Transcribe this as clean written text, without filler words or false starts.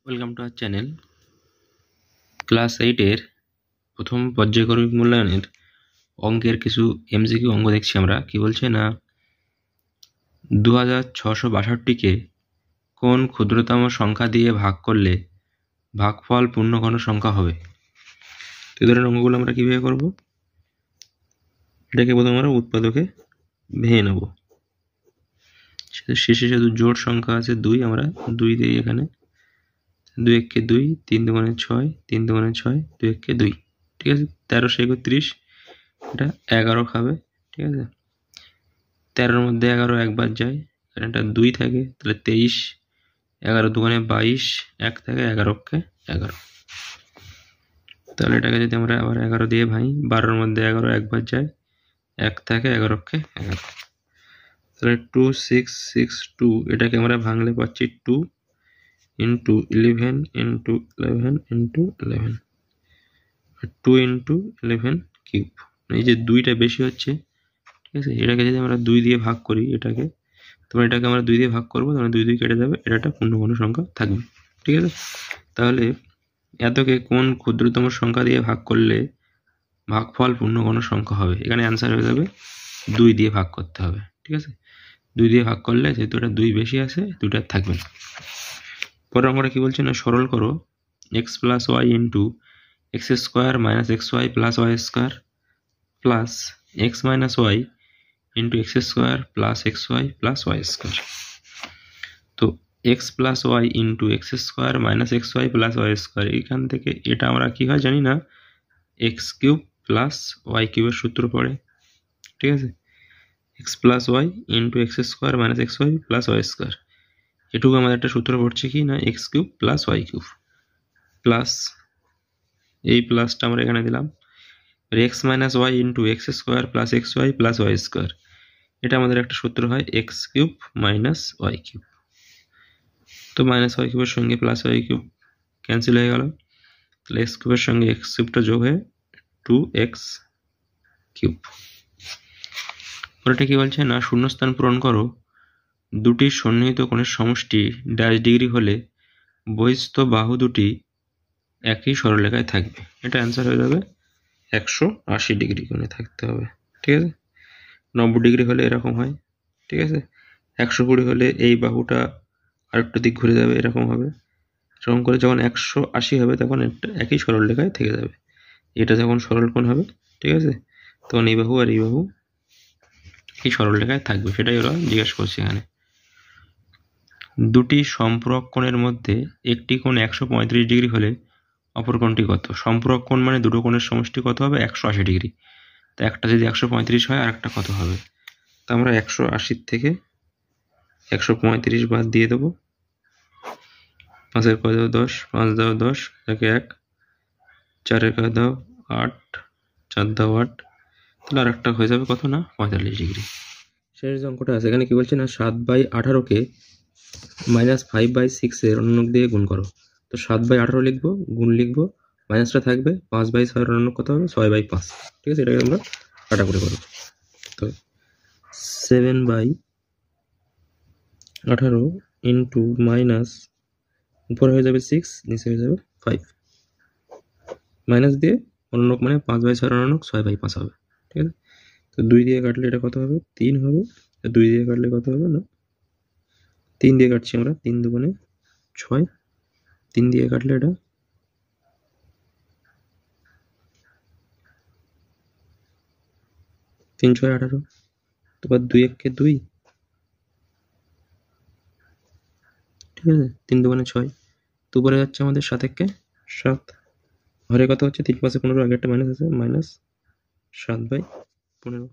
Welcome to our channel. Class 8-এর প্রথম পর্যায়ক্রমিক মূল্যায়নের অঙ্কের কিছু এমসিকিউ অঙ্ক দেখছি আমরা। কি বলছে না, 2662কে কোন ক্ষুদ্রতম সংখ্যা দিয়ে ভাগ করলে ভাগফল পূর্ণঘন সংখ্যা হবে। তো এই ধরনের অঙ্কগুলো আমরা কীভাবে করব, এটাকে প্রথমে আমরা উৎপাদকে ভেঙে নেব। শেষে যেহেতু জোড় সংখ্যা আছে 2, আমরা 2 দিই এখানে। 2 একে 2, 3 দুগুণে 6, 3 দুগুণে 6, 2 একে 2, ঠিক আছে। 13 31, এটা 11 খাবে, ঠিক আছে। 13-এর মধ্যে 11 একবার যায়, এখানে একটা 2 থাকে, তাহলে 23, 11 দুগুণে 22, 1 থাকে, 11কে 11। তাহলে এটাকে যদি আমরা আবার 11 দিয়ে ভাঙি, 12-এর মধ্যে 11 একবার যায়, 1 থাকে, 11কে 11। তাহলে 2 6 6 2, এটাকে আমরা ভাঙলে পাচ্ছি 2 into 11 into 11 into 11, 2 into 11 cube. এই যে 2টা বেশি হচ্ছে, ঠিক আছে। এটাকে যদি আমরা 2 দিয়ে ভাগ করি, এটাকে আমরা 2 দিয়ে ভাগ করবো, তাহলে 2 কেটে যাবে, এটা একটা পূর্ণঘন সংখ্যা থাকবে, ঠিক আছে। তাহলে এতকে কোন ক্ষুদ্রতম সংখ্যা দিয়ে ভাগ করলে ভাগফল পূর্ণঘন সংখ্যা হবে। এখানে অ্যান্সার হয়ে যাবে 2 দিয়ে ভাগ করতে হবে, ঠিক আছে। 2 দিয়ে ভাগ করলে যেহেতু এটা 2 বেশি আছে, 2টা থাকবে না। পরে আমরা কি বলছি না, সরল করো x plus Y into x square minus x Y plus Y square plus X minus Y into x square plus x Y plus Y square. তো X plus Y into x square minus x Y plus Y square, এইখান থেকে এটা আমরা কি হয় জানি না, x cube plus Y কিউবের সূত্র পড়ে, ঠিক আছে। X plus Y into x square minus x Y plus Y square, এটুকু আমাদের একটা সূত্র পড়ছে কি না, x cube plus y cube plus এই প্লাসটা আমরা এখানে দিলাম, x minus Y into x square plus x Y plus Y square, এটা আমাদের একটা সূত্র হয় x cube minus y cube. তো মাইনাস ওয়াই কিউবের সঙ্গে প্লাস ওয়াই কিউব ক্যান্সেল হয়ে গেল, তাহলে এক্স কিউবের সঙ্গে এক্স কিউবটা যোগ হয়ে 2x কিউব। ওটা কি বলছে না, শূন্যস্থান পূরণ করো, দুটি সন্নিহিত কোণের সমষ্টি ড্যাশ ডিগ্রি হলে বহিস্থ বাহু দুটি একই সরলরেখায় থাকবে। এটা অ্যান্সার হয়ে যাবে 180 ডিগ্রি কোণে থাকতে হবে, ঠিক আছে। 90 ডিগ্রি হলে এরকম হয়, ঠিক আছে। 120 হলে এই বাহুটা আরেকটা দিক ঘুরে যাবে, এরকম হবে। এরকম করে যখন 180 হবে, তখন একটা একই সরলরেখায় থেকে যাবে। এটা যখন সরল কোণ হবে, ঠিক আছে, তখন এই বাহু আর এই বাহু এই সরলরেখায় থাকবে, সেটাই ওরা জিজ্ঞাসা করছে এখানে। দুটি সম্পূরক কোণের মধ্যে একটি কোণ 135 ডিগ্রি হলে অপর কোণটি কত। সম্পূরক কোণ মানে দুটো কোণের সমষ্টি কত হবে, 180 ডিগ্রি। তা একটা যদি 135 হয়, আর একটা কত হবে। তা আমরা 180 থেকে 135 বাদ দিয়ে দেবো। 5-এর কয় দাও 10, 5 দাও 10, 1 4-এর কয় দাও 8, 4 দাও 8, তাহলে আর একটা হয়ে যাবে কত না, 45 ডিগ্রি। শেষ যে অঙ্কটা আছে এখানে কি বলছে না, 7/18কে -5/6 অনুন্নক দিয়ে গুণ করো। তো 7/18 লিখবো, গুণ লিখবো, মাইনাসটা থাকবে, 5/6 অনুন্নক কত হবে, 6/5, ঠিক আছে। এটাকে আমরা কাটাকুটি করবো। তো 7/18 ইন্টু মাইনাস, উপরে হয়ে যাবে 6, নিচে হয়ে যাবে 5, মাইনাস দিয়ে অনুন্নক মানে 5/6 অনুন্নক 6/5 হবে, ঠিক আছে। তো 2 দিয়ে কাটলে এটা কত হবে, 3 হবে। 2 দিয়ে কাটলে কত হবে না, 3 দিয়ে কাটছি আমরা, 3 দুগুণে 6, 3 দিয়ে কাটলে এটা 3 6 18, তো 2 1 2, ঠিক আছে। 3 দুগুণে 6, তো উপরে যাচ্ছে আমাদের 7 1 7, ঘরে কত হচ্ছে 3 5 15, আগে একটা মাইনাস আছে, -7/15।